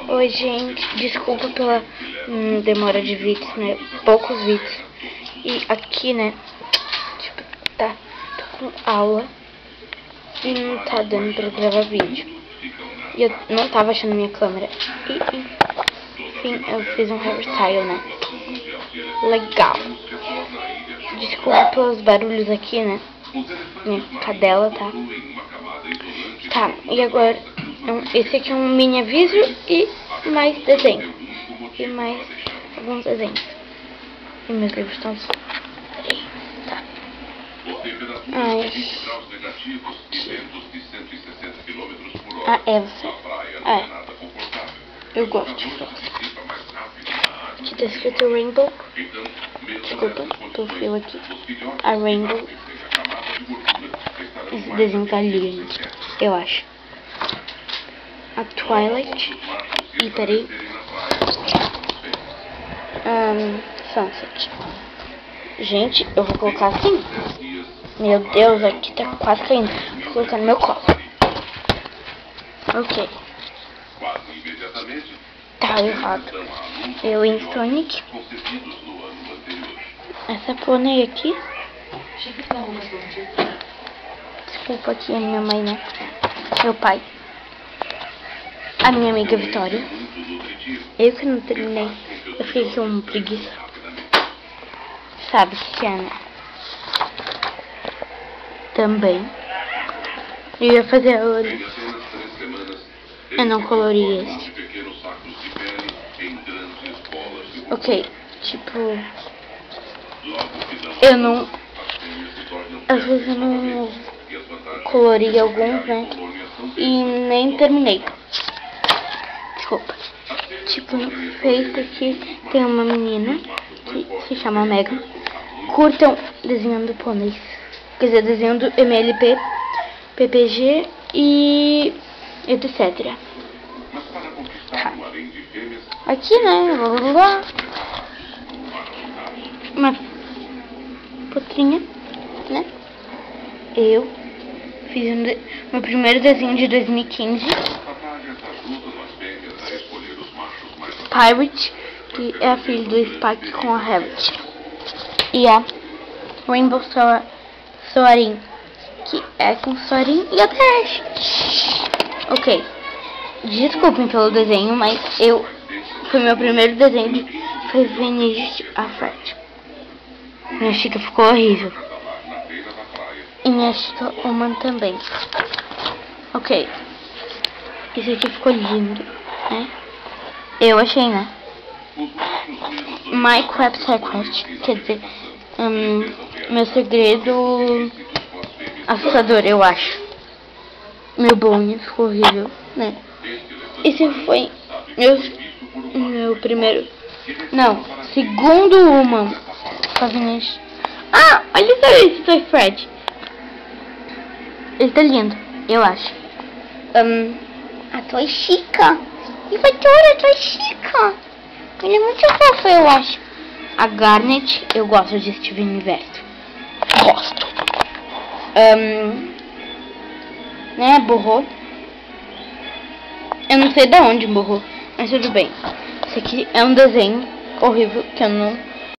Oi, gente, desculpa pela demora de vídeos, né? Poucos vídeos. E aqui, né? Tipo, tô com aula e não tá dando pra gravar vídeo. E eu não tava achando minha câmera. E, enfim, eu fiz um hairstyle, né? Legal. Desculpa pelos barulhos aqui, né? Minha cadela, tá? Tá, e agora, esse aqui é um mini aviso e mais desenho. E mais alguns desenhos. E meus livros estão aqui. Tá. Ai. A Elsa. Ah, é. Eu gosto de Frozen. Aqui tá escrito Rainbow. Desculpa, tô frio aqui. A Rainbow. Esse desenho tá lindo, eu acho. A Twilight. E peraí. Sunset. Gente, eu vou colocar assim. Meu Deus, aqui tá quase caindo. Vou colocar no meu colo. Ok. Tá errado. Eu em Sonic. Essa pônei aqui. Desculpa aqui a minha mãe, né? Meu pai. A minha amiga Vitória. Eu que não terminei. Eu fiquei com preguiça. Sabe o que é, né? Também. Eu ia fazer olho. Eu não colori esse. Ok. Tipo... eu não... às vezes eu não colori alguns, né? E nem terminei. Desculpa. Tipo, feito aqui tem uma menina que se chama Megan. Curtam desenhando pôneis. Quer dizer, desenhando MLP, PPG e etc. Tá. Aqui, né? Uma potrinha, né? Eu fiz meu primeiro desenho de 2015. Pirate, que é a filha do Spike com a Harriet. E a Rainbow Soarin, que é com Soarin e a Dash. Ok. Desculpem pelo desenho, mas foi meu primeiro desenho de Finish a Fred. Minha Chica ficou horrível. E minha Chica Human também. Ok. Esse aqui ficou lindo, né? Eu achei, né? Minecraft Secret. Quer dizer, meu segredo assustador, eu acho. Meu Bonnie ficou horrível, né? Esse foi meu primeiro... não, segundo Human. Ah, olha só esse Toy Fred. Ele tá lindo, eu acho. A Toy Chica. E vai toda a Toy Chica. Ele é muito fofo, eu acho. A Garnet, eu gosto de Steven Universo. Gosto. Né, borrou. Eu não sei de onde borrou, mas tudo bem. Esse aqui é um desenho horrível que eu não